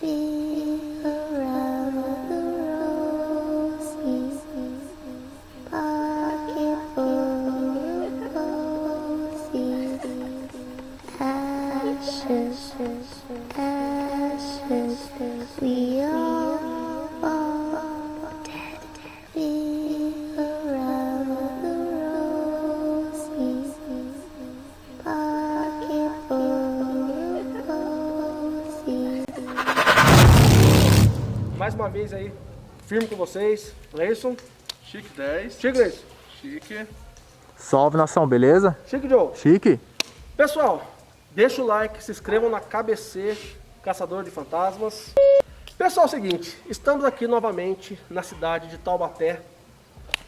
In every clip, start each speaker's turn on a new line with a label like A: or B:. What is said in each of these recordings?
A: We all dead. Be around the roses, pocket full of posies.
B: Mais uma vez aí, firme com vocês, Leison.
C: Chique 10.
B: Chique, Leison.
C: Chique.
D: Salve, nação, beleza?
B: Chique, Joe.
D: Chique?
B: Pessoal, deixa o like, se inscrevam na KBC, Caçador de Fantasmas. Pessoal, é o seguinte, estamos aqui novamente na cidade de Taubaté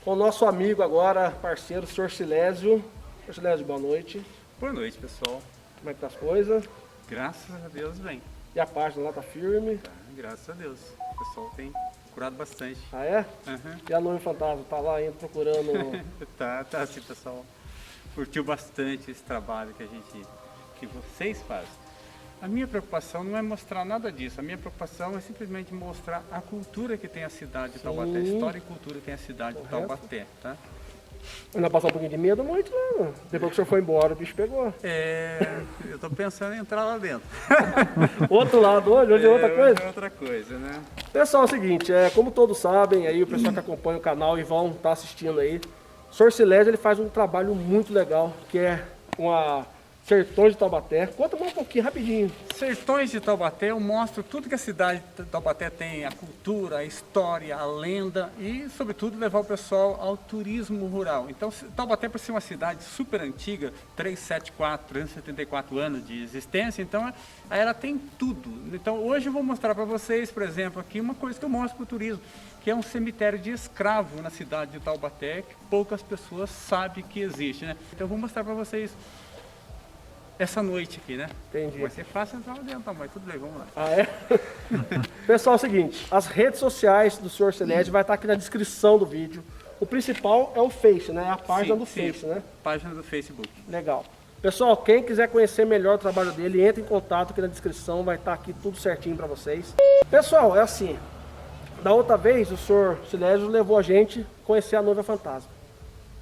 B: com o nosso amigo agora, parceiro, Sr. Silésio. Sr. Silésio, boa noite.
C: Boa noite, pessoal.
B: Como é que tá as coisas?
C: Graças a Deus, bem.
B: E a página lá tá firme?
C: Tá, graças a Deus. O pessoal tem curado bastante.
B: Ah, é?
C: Uhum.
B: E a Noiva Fantasma tá lá ainda procurando...
C: Tá assim, pessoal. Curtiu bastante esse trabalho que vocês fazem. A minha preocupação não é mostrar nada disso. A minha preocupação é simplesmente mostrar a cultura que tem a cidade de Taubaté, a história e cultura que tem a cidade de Taubaté, tá?
B: Ainda passou um pouquinho de medo à noite, né? Depois que o senhor foi embora, o bicho pegou.
C: Eu tô pensando em entrar lá dentro.
B: Outro lado hoje é outra coisa?
C: É outra coisa, né?
B: Pessoal, é o seguinte, como todos sabem, aí o pessoal que acompanha o canal e vão estar assistindo aí, o Sr. Silésio, ele faz um trabalho muito legal, que é uma Sertões de Taubaté. Conta mais um pouquinho, rapidinho.
C: Sertões de Taubaté, eu mostro tudo que a cidade de Taubaté tem, a cultura, a história, a lenda e, sobretudo, levar o pessoal ao turismo rural. Então, Taubaté, por ser uma cidade super antiga, 374 anos de existência, então ela tem tudo. Então, hoje eu vou mostrar para vocês, por exemplo, aqui uma coisa que eu mostro para o turismo, que é um cemitério de escravo na cidade de Taubaté, que poucas pessoas sabem que existe, né? Então, eu vou mostrar para vocês essa noite aqui, né?
B: Entendi.
C: Vai ser fácil entrar lá dentro, mas tudo bem, vamos lá.
B: Ah, é? Pessoal, é o seguinte, as redes sociais do Sr. Silésio vai estar aqui na descrição do vídeo. O principal é o Face, né? É a página do Face, né?
C: Página do Facebook.
B: Legal. Pessoal, quem quiser conhecer melhor o trabalho dele, entre em contato aqui na descrição, vai estar aqui tudo certinho para vocês. Pessoal, é assim, da outra vez o Sr. Silésio levou a gente a conhecer a Noiva Fantasma.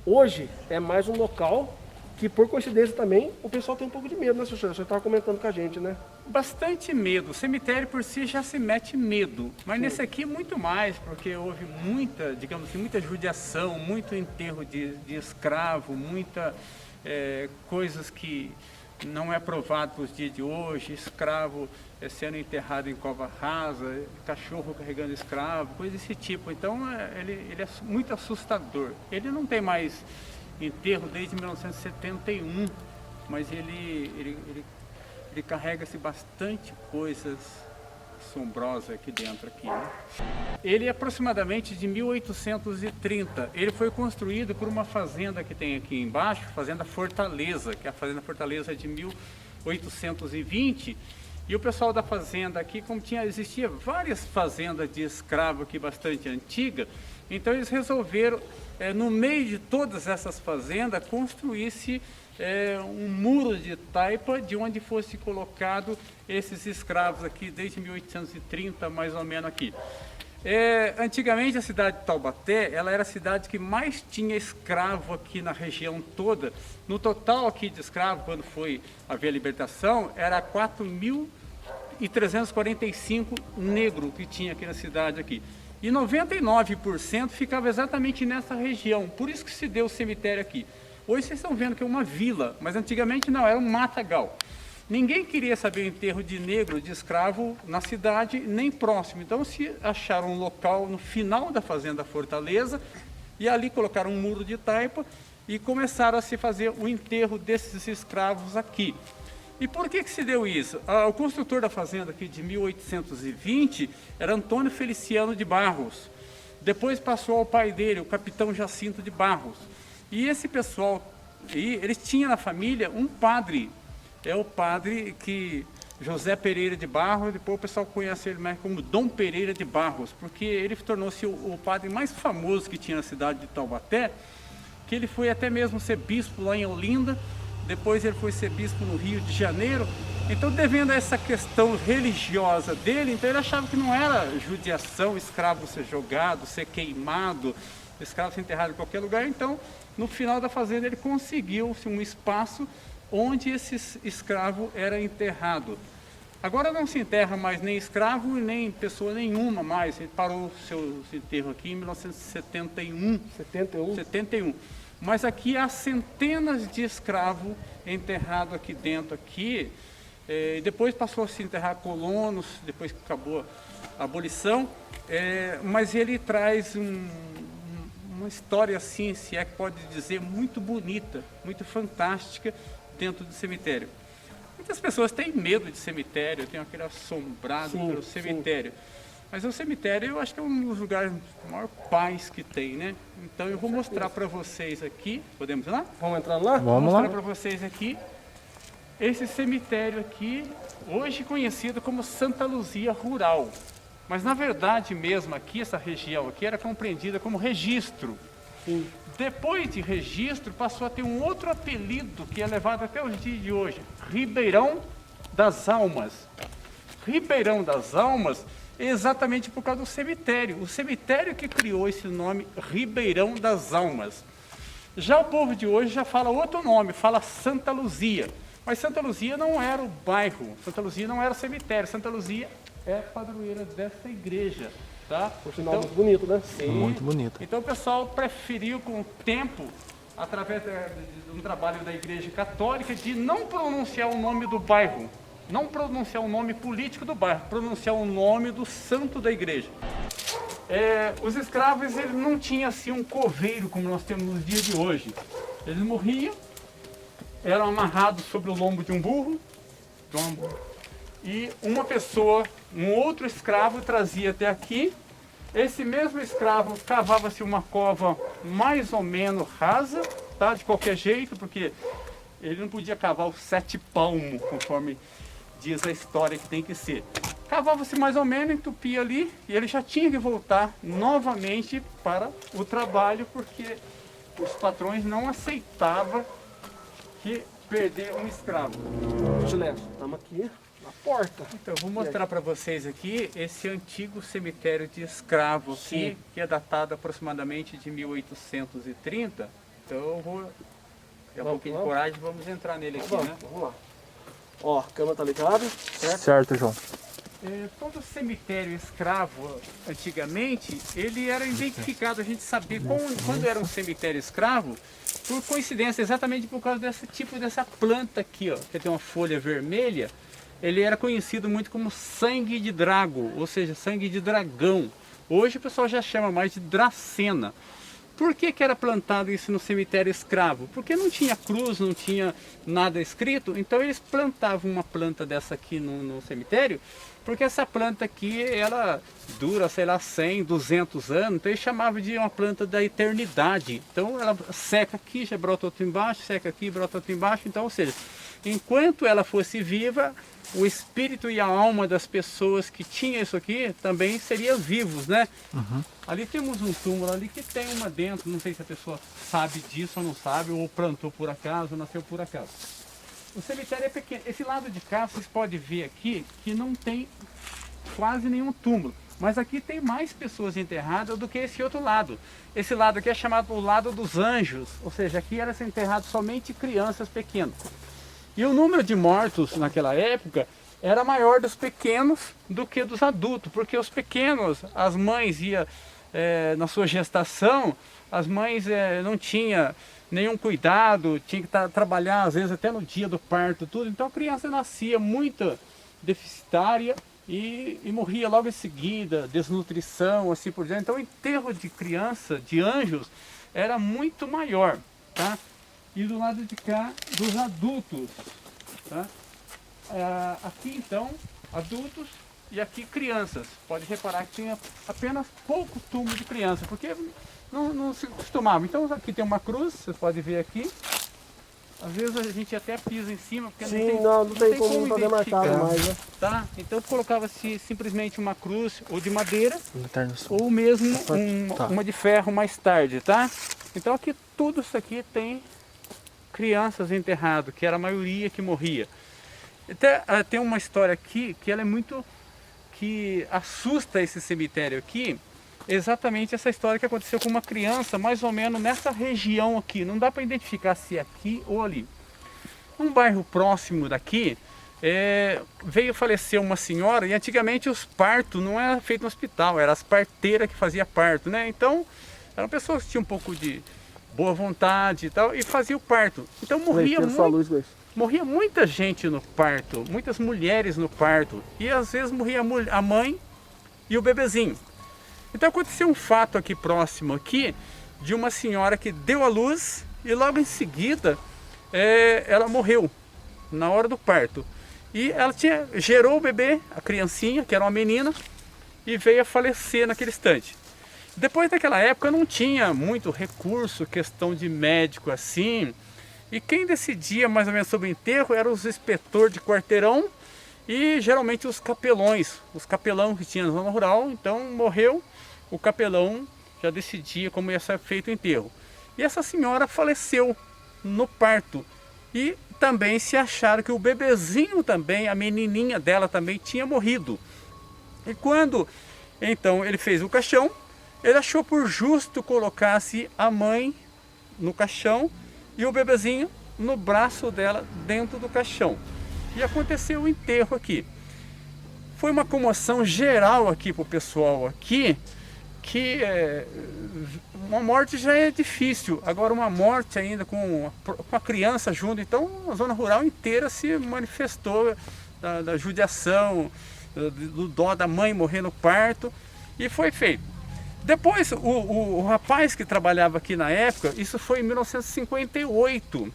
B: Hoje é mais um local que, por coincidência também, o pessoal tem um pouco de medo, né, senhor? Você estava comentando com a gente, né?
C: Bastante medo. O cemitério por si já se mete medo, mas
B: Sim.
C: Nesse aqui muito mais, porque houve muita, digamos assim, muita judiação, muito enterro de escravo, muita coisas que não é provado para os dias de hoje, escravo sendo enterrado em cova rasa, cachorro carregando escravo, coisa desse tipo. Então ele é muito assustador. Ele não tem mais enterro desde 1971, mas ele carrega-se bastante coisas assombrosas aqui dentro, aqui, né? Ele é aproximadamente de 1830. Ele foi construído por uma fazenda que tem aqui embaixo, Fazenda Fortaleza, que é a Fazenda Fortaleza de 1820. E o pessoal da fazenda aqui, como existia várias fazendas de escravo aqui bastante antiga, então eles resolveram, no meio de todas essas fazendas, construir-se um muro de taipa de onde fosse colocado esses escravos aqui desde 1830, mais ou menos aqui. Antigamente a cidade de Taubaté, ela era a cidade que mais tinha escravo aqui na região toda. No total aqui de escravo, quando foi haver a libertação, era 4.345 negros que tinha aqui na cidade aqui. E 99% ficava exatamente nessa região, por isso que se deu o cemitério aqui. Hoje vocês estão vendo que é uma vila, mas antigamente não, era um matagal. Ninguém queria saber o enterro de negro, de escravo, na cidade, nem próximo. Então se acharam um local no final da Fazenda Fortaleza, e ali colocaram um muro de taipa, e começaram a se fazer o enterro desses escravos aqui. E por que se deu isso? O construtor da fazenda aqui de 1820 era Antônio Feliciano de Barros. Depois passou ao pai dele, o capitão Jacinto de Barros. E esse pessoal, eles tinham na família um padre. É o padre que José Pereira de Barros, depois o pessoal conhece ele mais como Dom Pereira de Barros, porque ele tornou-se o padre mais famoso que tinha na cidade de Taubaté, que ele foi até mesmo ser bispo lá em Olinda. Depois ele foi ser bispo no Rio de Janeiro, Então, devendo a essa questão religiosa dele, então ele achava que não era judiação, escravo ser jogado, ser queimado, escravo ser enterrado em qualquer lugar. Então, no final da fazenda, ele conseguiu um espaço onde esse escravo era enterrado. Agora não se enterra mais nem escravo e nem pessoa nenhuma mais. Ele parou o seu enterro aqui em 1971. 71. Mas aqui há centenas de escravos enterrados aqui dentro. Depois passou a se enterrar colonos, depois que acabou a abolição. Mas ele traz uma história assim, se é que pode dizer, muito bonita, muito fantástica dentro do cemitério. Muitas pessoas têm medo de cemitério, tem aquele assombrado pelo cemitério. Mas o cemitério eu acho que é um dos lugares de maior paz que tem, né? Então eu vou mostrar para vocês aqui, podemos ir lá?
B: Vamos entrar lá?
C: Vou mostrar para vocês aqui, esse cemitério aqui, hoje conhecido como Santa Luzia Rural. Mas na verdade mesmo aqui, essa região aqui era compreendida como Registro.
B: Sim.
C: Depois de Registro, passou a ter um outro apelido que é levado até os dias de hoje, Ribeirão das Almas. Ribeirão das Almas é exatamente por causa do cemitério. O cemitério que criou esse nome, Ribeirão das Almas. Já o povo de hoje já fala outro nome, fala Santa Luzia. Mas Santa Luzia não era o bairro, Santa Luzia não era o cemitério, Santa Luzia é padroeira dessa igreja. Tá?
B: Por sinal, muito bonito, né?
C: Sim.
D: Muito bonito.
C: Então o pessoal preferiu com o tempo, através de um trabalho da Igreja Católica, de não pronunciar o nome do bairro, não pronunciar o nome político do bairro, pronunciar o nome do santo da igreja. Os escravos eles não tinham assim um coveiro como nós temos nos dias de hoje. Eles morriam, eram amarrados sobre o lombo de um burro, e uma pessoa, um outro escravo trazia até aqui. Esse mesmo escravo cavava-se uma cova mais ou menos rasa, tá? De qualquer jeito, porque ele não podia cavar os 7 palmos, conforme diz a história que tem que ser. Cavava-se mais ou menos, entupia ali, e ele já tinha que voltar novamente para o trabalho, porque os patrões não aceitavam que perder um escravo.
B: Silêncio, estamos aqui na porta.
C: Então, eu vou mostrar para vocês aqui esse antigo cemitério de escravo aqui, que é datado aproximadamente de 1830. Então, eu vou ter um pouquinho de coragem, vamos entrar nele aqui, né?
B: Vamos lá. Ó, a câmera tá ligada, certo?
D: Certo, João.
C: Todo cemitério escravo, antigamente, ele era identificado, a gente sabia quando era um cemitério escravo, por coincidência, exatamente por causa desse tipo dessa planta aqui, ó, que tem uma folha vermelha. Ele era conhecido muito como sangue de drago, ou seja, sangue de dragão. Hoje o pessoal já chama mais de dracena. Por que era plantado isso no cemitério escravo? Porque não tinha cruz, não tinha nada escrito, então eles plantavam uma planta dessa aqui no cemitério, porque essa planta aqui, ela dura, sei lá, 100, 200 anos, então eles chamavam de uma planta da eternidade. Então ela seca aqui, já brota outro embaixo, seca aqui, brota outro embaixo, então, ou seja, enquanto ela fosse viva, o espírito e a alma das pessoas que tinham isso aqui também seriam vivos, né?
D: Uhum.
C: Ali temos um túmulo ali que tem uma dentro, não sei se a pessoa sabe disso ou não sabe, ou plantou por acaso, ou nasceu por acaso. O cemitério é pequeno. Esse lado de cá, vocês podem ver aqui, que não tem quase nenhum túmulo. Mas aqui tem mais pessoas enterradas do que esse outro lado. Esse lado aqui é chamado o lado dos anjos, ou seja, aqui era enterrado somente crianças pequenas. E o número de mortos naquela época era maior dos pequenos do que dos adultos, porque os pequenos, as mães iam na sua gestação, as mães não tinham nenhum cuidado, tinha que trabalhar às vezes até no dia do parto, tudo. Então a criança nascia muito deficitária e morria logo em seguida, desnutrição, assim por diante. Então o enterro de criança, de anjos, era muito maior, tá? E do lado de cá, dos adultos, tá? Aqui então, adultos e aqui crianças. Pode reparar que tem apenas pouco túmulo de criança, porque não se costumava. Então aqui tem uma cruz, vocês podem ver aqui. Às vezes a gente até pisa em cima, porque
B: não tem como fazer marcado mais, né?
C: Tá? Então colocava-se simplesmente uma cruz ou de madeira, ou mesmo uma de ferro mais tarde, tá? Então aqui tudo isso aqui tem crianças enterradas, que era a maioria que morria. Até tem uma história aqui que ela é muito... que assusta esse cemitério aqui, exatamente essa história que aconteceu com uma criança, mais ou menos nessa região aqui. Não dá para identificar se é aqui ou ali. Um bairro próximo daqui, veio falecer uma senhora, e antigamente os partos não era feito no hospital, eram as parteiras que faziam parto, né? Então, eram pessoas que tinham um pouco de boa vontade e tal, e faziam o parto. Então morria muita gente no parto, muitas mulheres no parto, e às vezes morria a mãe e o bebezinho. Então aconteceu um fato aqui próximo aqui, de uma senhora que deu à luz e logo em seguida ela morreu na hora do parto. E ela gerou o bebê, a criancinha, que era uma menina, e veio a falecer naquele instante. Depois daquela época não tinha muito recurso, questão de médico assim, e quem decidia mais ou menos sobre o enterro eram os inspetores de quarteirão e geralmente os capelão que tinha na zona rural. Então morreu, o capelão já decidia como ia ser feito o enterro. E essa senhora faleceu no parto, e também se acharam que o bebezinho também, a menininha dela também tinha morrido. E quando então ele fez o caixão, ele achou por justo colocar-se a mãe no caixão e o bebezinho no braço dela dentro do caixão. E aconteceu o enterro aqui. Foi uma comoção geral aqui para o pessoal aqui, que uma morte já é difícil, agora uma morte ainda com a criança junto. Então a zona rural inteira se manifestou da judiação, do dó da mãe morrer no parto, e foi feito. Depois, o rapaz que trabalhava aqui na época, isso foi em 1958,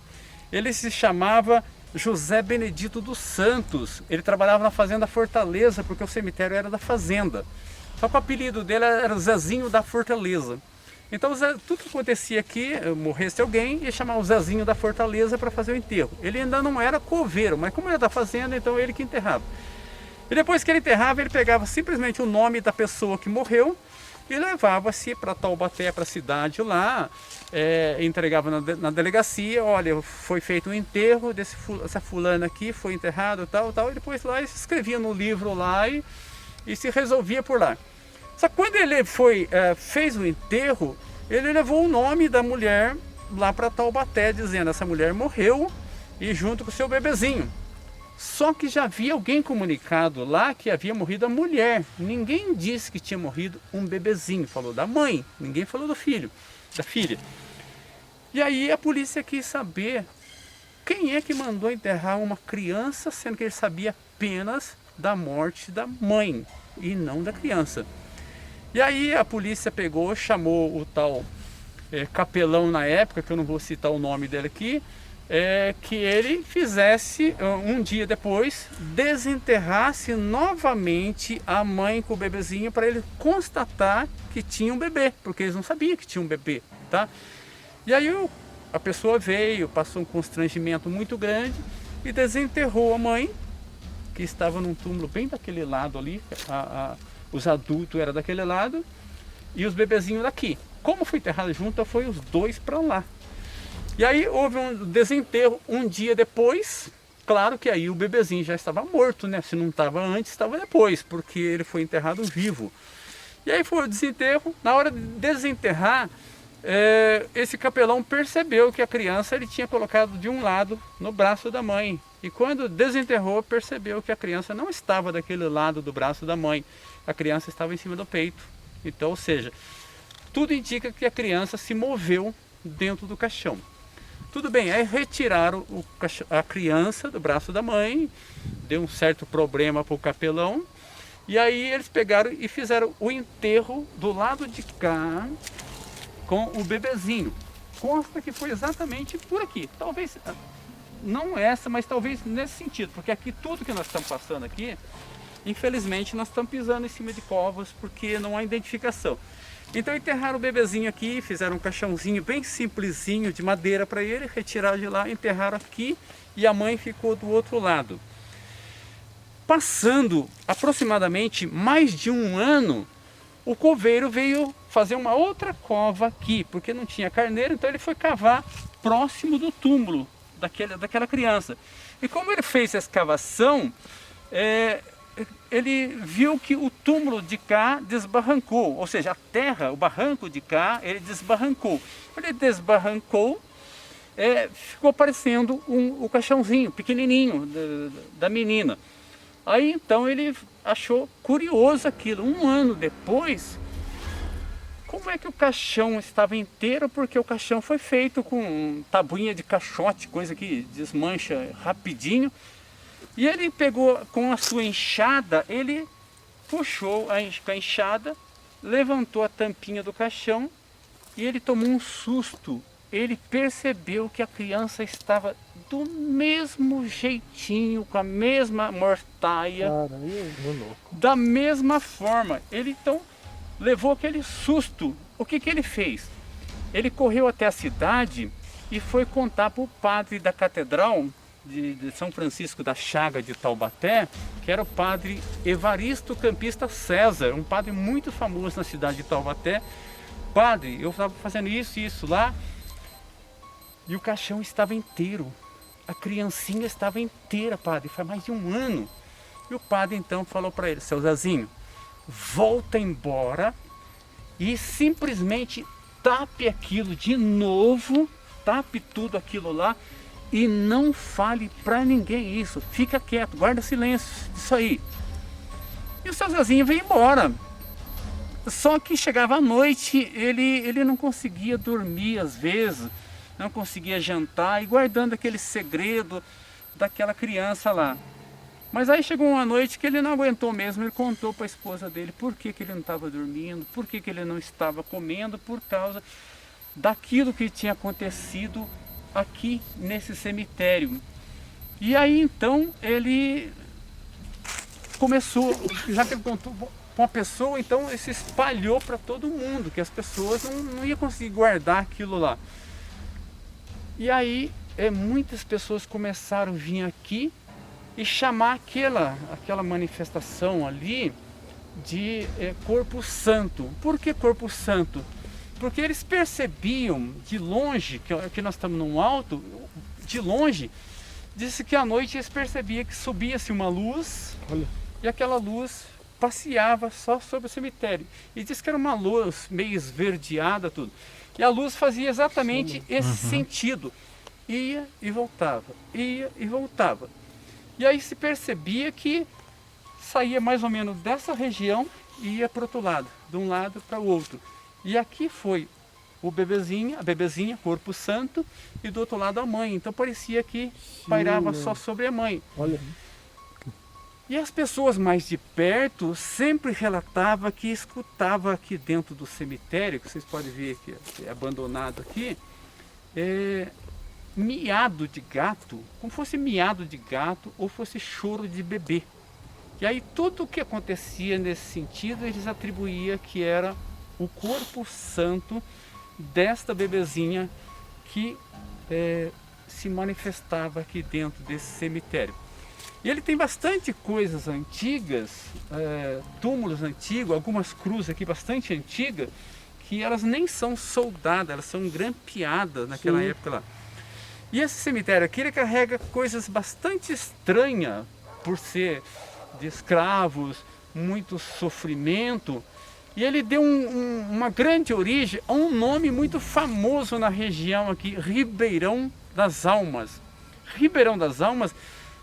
C: ele se chamava José Benedito dos Santos. Ele trabalhava na Fazenda Fortaleza, porque o cemitério era da fazenda. Só que o apelido dele era Zezinho da Fortaleza. Então, tudo que acontecia aqui, morresse alguém, ia chamar o Zezinho da Fortaleza para fazer o enterro. Ele ainda não era coveiro, mas como era da fazenda, então ele que enterrava. E depois que ele enterrava, ele pegava simplesmente o nome da pessoa que morreu e levava-se para Taubaté, para a cidade lá, entregava na delegacia: olha, foi feito um enterro essa fulana aqui, foi enterrado, tal, e depois lá ele escrevia no livro lá e se resolvia por lá. Só que quando ele fez o enterro, ele levou o nome da mulher lá para Taubaté, dizendo: essa mulher morreu, e junto com o seu bebezinho. Só que já havia alguém comunicado lá que havia morrido a mulher. Ninguém disse que tinha morrido um bebezinho, falou da mãe, ninguém falou do filho, da filha. E aí a polícia quis saber quem é que mandou enterrar uma criança, sendo que ele sabia apenas da morte da mãe e não da criança. E aí a polícia pegou, chamou o tal capelão na época, que eu não vou citar o nome dele aqui, que ele fizesse, um dia depois, desenterrasse novamente a mãe com o bebezinho, para ele constatar que tinha um bebê, porque eles não sabiam que tinha um bebê, tá? E aí a pessoa veio, passou um constrangimento muito grande e desenterrou a mãe, que estava num túmulo bem daquele lado ali, os adultos eram daquele lado e os bebezinhos daqui. Como foi enterrado junto, foi os dois para lá. E aí houve um desenterro um dia depois. Claro que aí o bebezinho já estava morto, né? Se não estava antes, estava depois, porque ele foi enterrado vivo. E aí foi o desenterro. Na hora de desenterrar, esse capelão percebeu que a criança ele tinha colocado de um lado no braço da mãe. E quando desenterrou, percebeu que a criança não estava daquele lado do braço da mãe. A criança estava em cima do peito. Então, ou seja, tudo indica que a criança se moveu dentro do caixão. Tudo bem, aí retiraram a criança do braço da mãe, deu um certo problema para o capelão, e aí eles pegaram e fizeram o enterro do lado de cá com o bebezinho. Consta que foi exatamente por aqui, talvez não essa, mas talvez nesse sentido, porque aqui tudo que nós estamos passando aqui, infelizmente nós estamos pisando em cima de covas, porque não há identificação. Então enterraram o bebezinho aqui, fizeram um caixãozinho bem simplesinho de madeira para ele, retiraram de lá, enterraram aqui e a mãe ficou do outro lado. Passando aproximadamente mais de um ano, o coveiro veio fazer uma outra cova aqui, porque não tinha carneiro, então ele foi cavar próximo do túmulo daquela criança. E como ele fez a escavação, ele viu que o túmulo de cá desbarrancou, ou seja, a terra, o barranco de cá, ele desbarrancou. Quando ele desbarrancou, ficou parecendo o caixãozinho pequenininho da menina. Aí então ele achou curioso aquilo. Um ano depois, como é que o caixão estava inteiro? Porque o caixão foi feito com tabuinha de caixote, coisa que desmancha rapidinho. E ele pegou com a sua enxada, ele puxou a enxada, levantou a tampinha do caixão e ele tomou um susto. Ele percebeu que a criança estava do mesmo jeitinho, com a mesma mortaia, da mesma forma. Ele então levou aquele susto. O que ele fez? Ele correu até a cidade e foi contar para o padre da catedral de São Francisco da Chaga de Taubaté, que era o padre Evaristo Campista César, um padre muito famoso na cidade de Taubaté. Padre, eu estava fazendo isso e isso lá, e o caixão estava inteiro. A criancinha estava inteira, padre, faz mais de um ano. E o padre então falou para ele: seu Zezinho, volta embora e simplesmente tape aquilo de novo, tape tudo aquilo lá e não fale para ninguém isso. Fica quieto, guarda silêncio, isso aí. E o seu Zezinho veio embora. Só que chegava à noite, ele não conseguia dormir às vezes, não conseguia jantar, e guardando aquele segredo daquela criança lá. Mas aí chegou uma noite que ele não aguentou mesmo, ele contou para a esposa dele por que ele não estava dormindo, por que ele não estava comendo, por causa daquilo que tinha acontecido aqui nesse cemitério. E aí então ele começou, já que ele contou para uma pessoa, então ele se espalhou para todo mundo, que as pessoas não iam conseguir guardar aquilo lá. E aí muitas pessoas começaram a vir aqui e chamar aquela manifestação ali de Corpo Santo. Por que Corpo Santo? Porque eles percebiam de longe, que nós estamos num alto, de longe, disse que à noite eles percebiam que subia-se uma luz. Olha. E aquela luz passeava só sobre o cemitério. E disse que era uma luz meio esverdeada, tudo. E a luz fazia exatamente esse sentido. Ia e voltava, ia e voltava. E aí se percebia que saía mais ou menos dessa região e ia para o outro lado, de um lado para o outro. E aqui foi a bebezinha, Corpo Santo, e do outro lado a mãe. Então parecia que pairava só sobre a mãe. Olha. E as pessoas mais de perto sempre relatavam que escutava aqui dentro do cemitério, que vocês podem ver que é abandonado aqui, miado de gato, como fosse miado de gato ou fosse choro de bebê. E aí tudo o que acontecia nesse sentido, eles atribuíam que era o corpo santo desta bebezinha que se manifestava aqui dentro desse cemitério. E ele tem bastante coisas antigas, túmulos antigos, algumas cruzes aqui bastante antigas, que elas nem são soldadas, elas são grampeadas naquela época lá. E esse cemitério aqui, ele carrega coisas bastante estranhas, por ser de escravos, muito sofrimento. E ele deu uma grande origem a um nome muito famoso na região aqui, Ribeirão das Almas. Ribeirão das Almas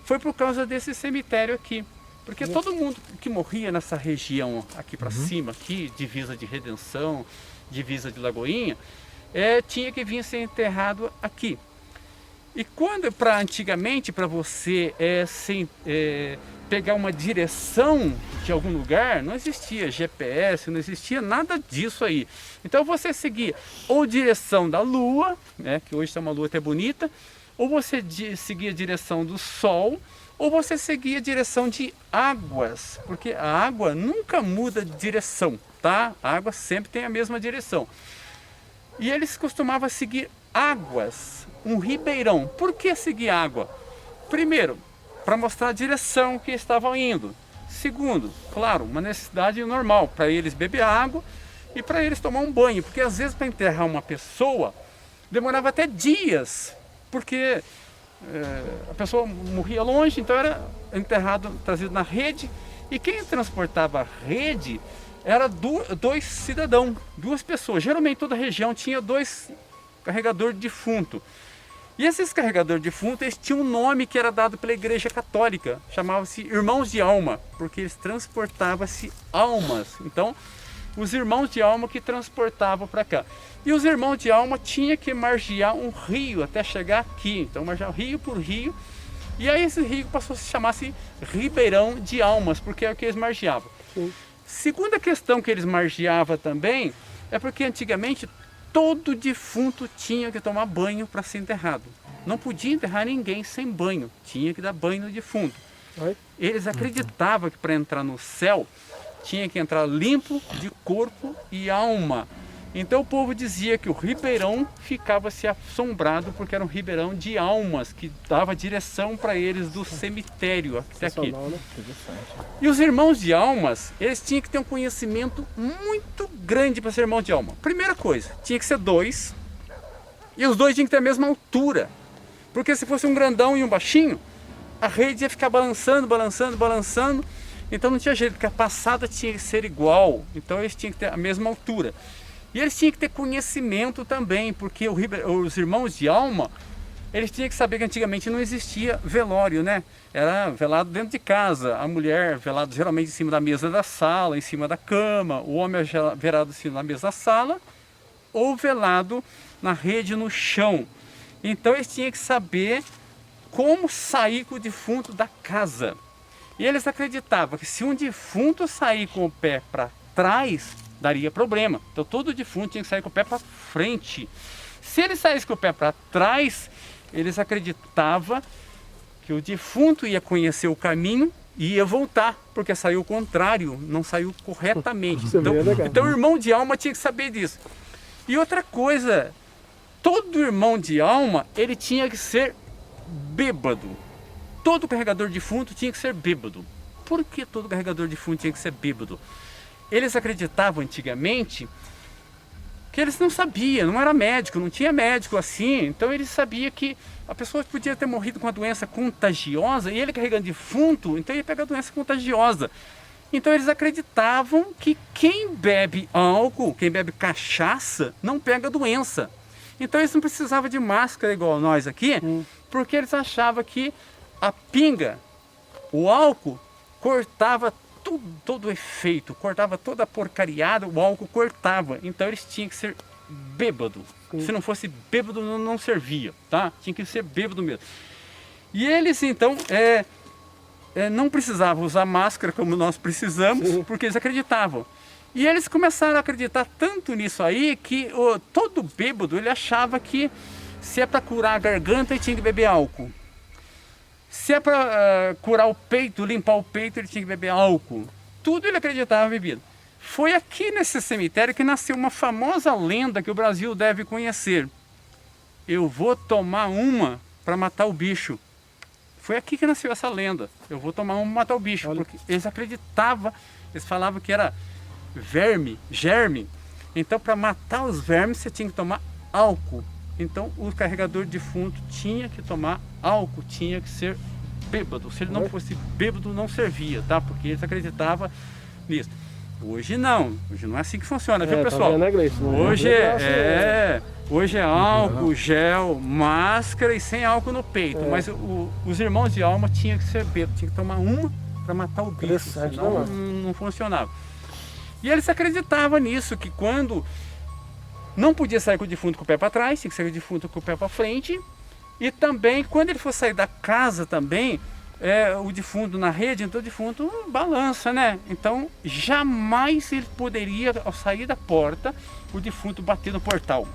C: foi por causa desse cemitério aqui. Porque todo mundo que morria nessa região aqui para cima, aqui, divisa de Redenção, divisa de Lagoinha, tinha que vir ser enterrado aqui. E quando, antigamente, para você pegar uma direção de algum lugar, não existia GPS, não existia nada disso aí. Então você seguia ou direção da Lua, né, que hoje está uma Lua até bonita, ou você seguia a direção do Sol, ou você seguia a direção de águas, porque a água nunca muda de direção, tá? A água sempre tem a mesma direção. E eles costumavam seguir águas, um ribeirão. Por que seguir água? Primeiro, para mostrar a direção que estavam indo. Segundo, claro, uma necessidade normal, para eles beber água e para eles tomar um banho, porque às vezes para enterrar uma pessoa demorava até dias, porque a pessoa morria longe, então era enterrado, trazido na rede, e quem transportava a rede era dois cidadãos, duas pessoas. Geralmente toda região tinha dois carregadores de defunto. E esses carregadores de defunto, eles tinham um nome que era dado pela Igreja Católica, chamava-se Irmãos de Alma, porque eles transportavam-se almas. Então, os irmãos de alma que transportavam para cá. E os irmãos de alma tinham que margear um rio até chegar aqui. Então, margear rio por rio. E aí esse rio passou a se chamar-se Ribeirão de Almas, porque é o que eles margeavam. Segunda questão que eles margeavam também, é porque antigamente todo defunto tinha que tomar banho para ser enterrado. Não podia enterrar ninguém sem banho, tinha que dar banho no defunto. Eles acreditavam que para entrar no céu, tinha que entrar limpo de corpo e alma. Então o povo dizia que o ribeirão ficava-se assombrado porque era um ribeirão de almas, que dava direção para eles do cemitério até aqui. E os irmãos de almas, eles tinham que ter um conhecimento muito grande para ser irmão de alma. Primeira coisa, tinha que ser dois, e os dois tinham que ter a mesma altura. Porque se fosse um grandão e um baixinho, a rede ia ficar balançando, balançando, balançando. Então não tinha jeito, porque a passada tinha que ser igual. Então eles tinham que ter a mesma altura. E eles tinham que ter conhecimento também, porque os irmãos de alma, eles tinham que saber que antigamente não existia velório, né? Era velado dentro de casa, a mulher velado geralmente em cima da mesa da sala, em cima da cama, o homem velado em cima da mesa da sala, ou velado na rede no chão. Então eles tinham que saber como sair com o defunto da casa. E eles acreditavam que se um defunto sair com o pé para trás, daria problema. Então todo defunto tinha que sair com o pé para frente. Se ele saísse com o pé para trás, eles acreditavam que o defunto ia conhecer o caminho e ia voltar, porque saiu o contrário, não saiu corretamente. Então o irmão de alma tinha que saber disso. E outra coisa, todo irmão de alma, ele tinha que ser bêbado. Todo carregador de defunto tinha que ser bêbado. Por que todo carregador de defunto tinha que ser bêbado? Eles acreditavam antigamente que eles não sabiam, não era médico, não tinha médico assim. Então eles sabiam que a pessoa podia ter morrido com uma doença contagiosa e ele carregando defunto, então ia pegar doença contagiosa. Então eles acreditavam que quem bebe álcool, quem bebe cachaça, não pega doença. Então eles não precisavam de máscara igual nós aqui, porque eles achavam que a pinga, o álcool, cortava todo o efeito, cortava toda a porcariada, o álcool cortava. Então eles tinham que ser bêbado. Se não fosse bêbado, não servia, tá? Tinha que ser bêbado mesmo. E eles então não precisavam usar máscara como nós precisamos, porque eles acreditavam. E eles começaram a acreditar tanto nisso aí que todo bêbado ele achava que se é para curar a garganta, ele tinha que beber álcool. Se é para curar o peito, limpar o peito, ele tinha que beber álcool. Tudo ele acreditava em bebida. Foi aqui nesse cemitério que nasceu uma famosa lenda que o Brasil deve conhecer. Eu vou tomar uma para matar o bicho. Foi aqui que nasceu essa lenda. Eu vou tomar uma para matar o bicho. Porque eles acreditavam, eles falavam que era verme, germe. Então para matar os vermes você tinha que tomar álcool. Então o carregador de defunto tinha que tomar álcool, tinha que ser bêbado. Se ele não fosse bêbado, não servia, tá? Porque eles acreditavam nisso. Hoje não é assim que funciona, viu, pessoal?
B: Tá vendo,
C: hoje é álcool, gel, máscara e sem álcool no peito. Mas os irmãos de alma tinham que ser bêbados, tinha que tomar uma para matar o bicho, senão não funcionava. E eles acreditavam nisso, que quando não podia sair com o defunto com o pé para trás, tinha que sair com o defunto com o pé para frente. E também, quando ele for sair da casa também, o defunto na rede, então o defunto balança, né? Então, jamais ele poderia, ao sair da porta, o defunto bater no portal.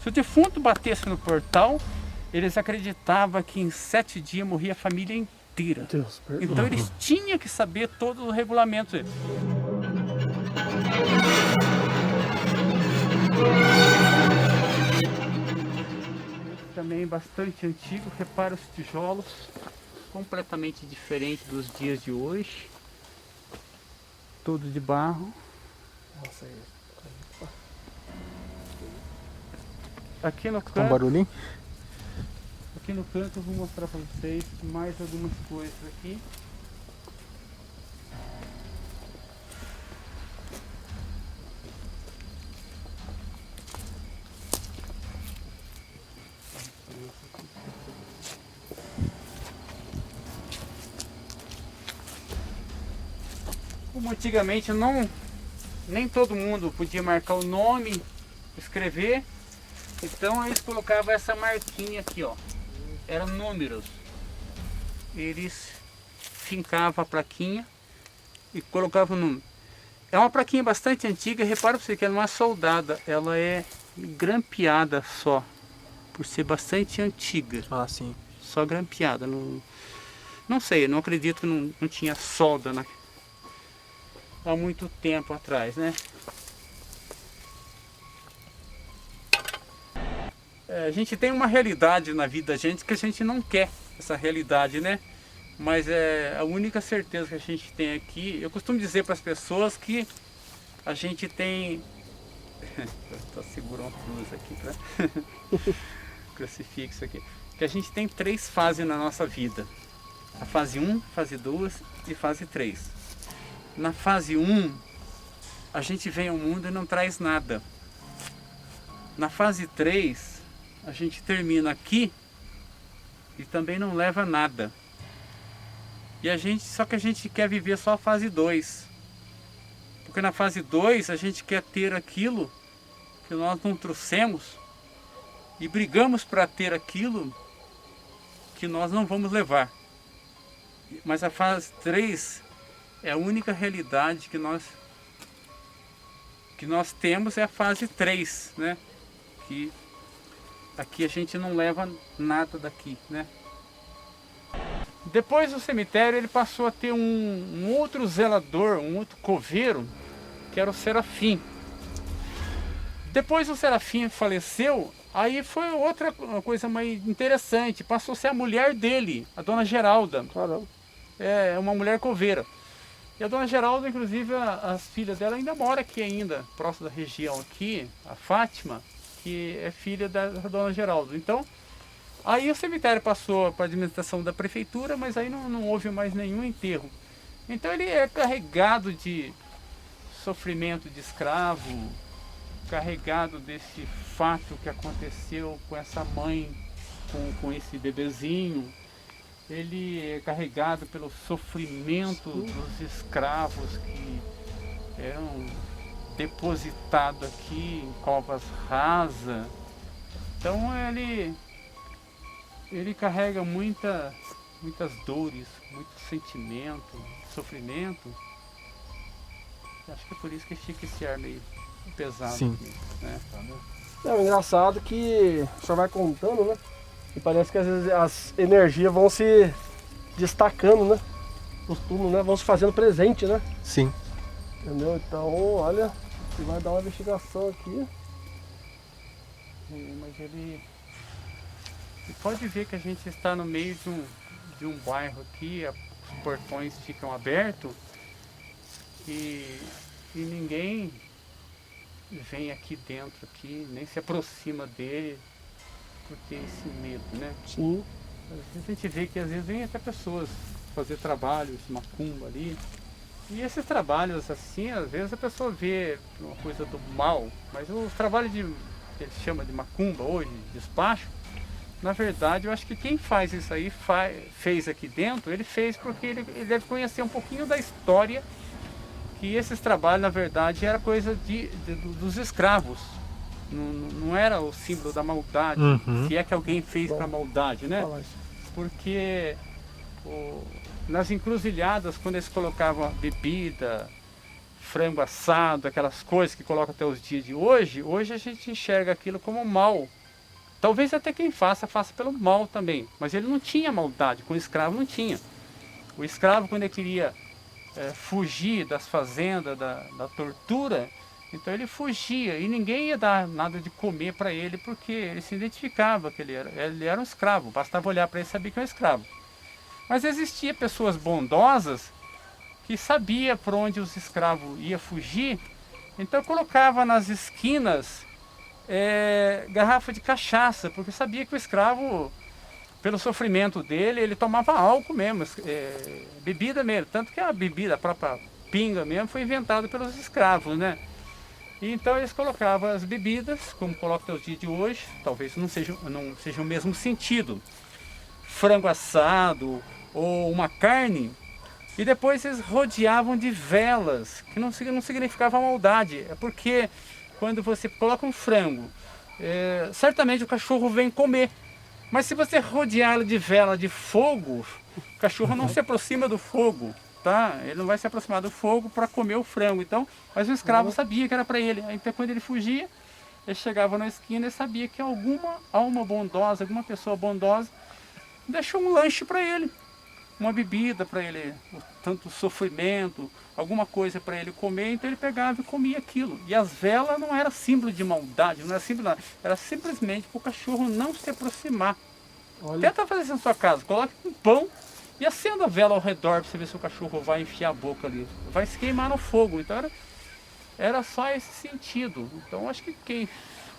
C: Se o defunto batesse no portal, eles acreditavam que em 7 dias morria a família inteira. Então, eles tinham que saber todos os regulamentos dele. Também bastante antigo, repara os tijolos, completamente diferente dos dias de hoje, todo de barro. Aqui no canto,
D: Um barulhinho?
C: aqui aqui no canto eu vou mostrar para vocês mais algumas coisas aqui. Como antigamente nem todo mundo podia marcar o nome, escrever, então eles colocavam essa marquinha aqui, ó, eram números. Eles fincavam a plaquinha e colocavam o número. É uma plaquinha bastante antiga, repara pra você que ela não é soldada, ela é grampeada só, por ser bastante antiga.
D: Ah, sim.
C: Só grampeada, não sei, eu não acredito que não tinha solda há muito tempo atrás, né? A gente tem uma realidade na vida da gente que a gente não quer essa realidade, né? Mas é a única certeza que a gente tem aqui. Eu costumo dizer para as pessoas que a gente tem... Estou segurando uma cruz aqui para crucifixo aqui. Que a gente tem 3 fases na nossa vida. A fase 1, fase 2 e fase 3. Na fase 1, a gente vem ao mundo e não traz nada. Na fase 3, a gente termina aqui e também não leva nada. Só que a gente quer viver só a fase 2. Porque na fase 2 a gente quer ter aquilo que nós não trouxemos e brigamos para ter aquilo que nós não vamos levar. Mas a fase 3 é a única realidade que nós temos, é a fase 3, né? Que aqui a gente não leva nada daqui, né? Depois do cemitério ele passou a ter um outro zelador, um outro coveiro, que era o Serafim. Depois o Serafim faleceu, aí foi outra coisa mais interessante, passou a ser a mulher dele, a dona Geralda.
B: Caramba.
C: É uma mulher coveira. E a dona Geralda, inclusive, as filhas dela ainda moram aqui ainda, próximo da região aqui, a Fátima, que é filha da dona Geralda. Então, aí o cemitério passou para a administração da prefeitura, mas aí não houve mais nenhum enterro. Então ele é carregado de sofrimento de escravo, carregado desse fato que aconteceu com essa mãe, com esse bebezinho. Ele é carregado pelo sofrimento dos escravos que eram depositados aqui em covas rasas. Então ele carrega muitas dores, muito sentimento, sofrimento. Acho que é por isso que fica esse ar meio pesado.
D: Sim.
C: Aqui, né?
B: É o engraçado que o senhor vai contando, né? E parece que às vezes as energias vão se destacando, né? Os túmulos, né? Vão se fazendo presente, né?
D: Sim.
B: Entendeu? Então, olha, você vai dar uma investigação aqui.
C: Mas ele pode ver que a gente está no meio de um bairro aqui, os portões ficam abertos e ninguém vem aqui dentro, aqui, nem se aproxima dele por ter esse medo, né?
B: Sim.
C: Às vezes a gente vê que às vezes vem até pessoas fazer trabalhos, macumba ali. E esses trabalhos assim, às vezes a pessoa vê uma coisa do mal, mas os trabalhos que ele chama de macumba hoje, despacho, na verdade eu acho que quem faz isso aí, fez aqui dentro, ele fez porque ele deve conhecer um pouquinho da história, que esses trabalhos na verdade era coisa dos escravos. Não era o símbolo da maldade, se é que alguém fez para maldade, né? Porque nas encruzilhadas, quando eles colocavam bebida, frango assado, aquelas coisas que colocam até os dias de hoje a gente enxerga aquilo como mal. Talvez até quem faça pelo mal também, mas ele não tinha maldade, com o escravo não tinha. O escravo, quando ele queria fugir das fazendas, da tortura, então ele fugia e ninguém ia dar nada de comer para ele, porque ele se identificava que ele era um escravo, bastava olhar para ele e saber que era um escravo. Mas existia pessoas bondosas que sabia por onde os escravos iam fugir, então colocava nas esquinas garrafa de cachaça, porque sabia que o escravo pelo sofrimento dele, ele tomava álcool mesmo, bebida mesmo. Tanto que a bebida, a própria pinga mesmo, foi inventada pelos escravos, né? E então eles colocavam as bebidas, como colocam até os dias de hoje, talvez não seja o mesmo sentido. Frango assado ou uma carne, e depois eles rodeavam de velas, que não significava maldade. É porque quando você coloca um frango, certamente o cachorro vem comer. Mas se você rodeá-lo de vela de fogo, o cachorro não se aproxima do fogo, tá? Ele não vai se aproximar do fogo para comer o frango. Então, mas o escravo sabia que era para ele. Então, quando ele fugia, ele chegava na esquina e sabia que alguma alma bondosa, alguma pessoa bondosa, deixou um lanche para ele, uma bebida para ele, tanto sofrimento, alguma coisa para ele comer. Então ele pegava e comia aquilo. E as velas não era símbolo de maldade, não era símbolo nada, era simplesmente para o cachorro não se aproximar.
B: Olha.
C: Tenta fazer isso na sua casa, coloque um pão e acenda a vela ao redor para você ver se o cachorro vai enfiar a boca ali, vai se queimar no fogo. Então era só esse sentido. Então acho que quem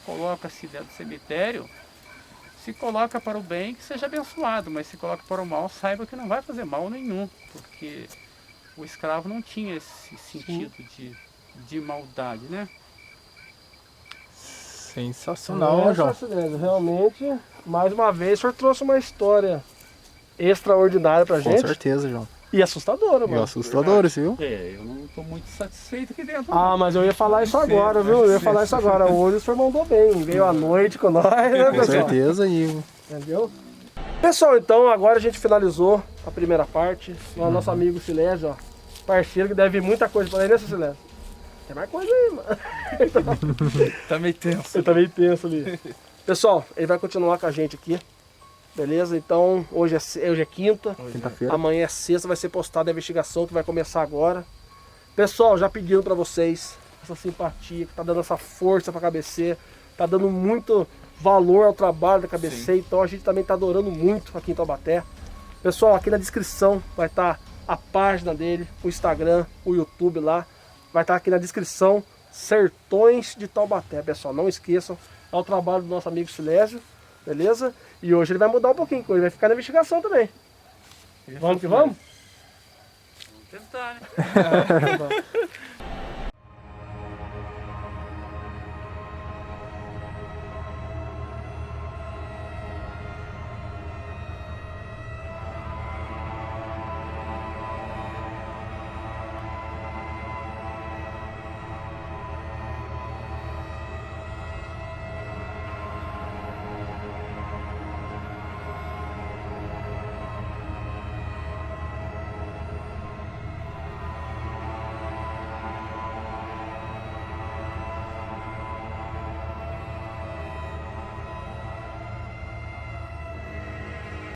C: coloca-se dentro do cemitério, se coloca para o bem, que seja abençoado, mas se coloca para o mal, saiba que não vai fazer mal nenhum, porque o escravo não tinha esse sentido de maldade, né?
D: Sensacional, João.
B: Realmente, mais uma vez, o senhor trouxe uma história extraordinária pra
D: Com
B: gente.
D: certeza, João.
B: E assustadora,
D: E
B: mano.
D: assustador, viu?
C: Eu não estou muito satisfeito aqui dentro.
B: Ah, mas eu ia falar isso agora, viu? Eu ia falar isso agora. Hoje o senhor mandou bem. Veio à noite com nós, né,
D: Com
B: pessoal?
D: certeza, e
B: Entendeu? Pessoal, então agora a gente finalizou a primeira parte. O nosso amigo Silésio, ó, parceiro que deve vir muita coisa pra ele, né, seu Silésio? Tem mais coisa aí, mano.
E: Tá meio tenso.
B: Ele tá meio tenso ali. Pessoal, ele vai continuar com a gente aqui. Beleza? Então, hoje é quinta.
D: quinta-feira.
B: Amanhã é sexta, vai ser postada a investigação que vai começar agora. Pessoal, já pedindo pra vocês essa simpatia, que tá dando essa força pra KBC, tá dando muito valor ao trabalho da KBC, então a gente também tá adorando muito aqui em Taubaté. Pessoal, aqui na descrição vai estar a página dele, o Instagram, o YouTube lá, vai estar aqui na descrição, Sertões de Taubaté, pessoal, não esqueçam, é o trabalho do nosso amigo Silésio, beleza? E hoje ele vai mudar um pouquinho, ele vai ficar na investigação também. Vamos que vamos?
C: Vamos tentar, né?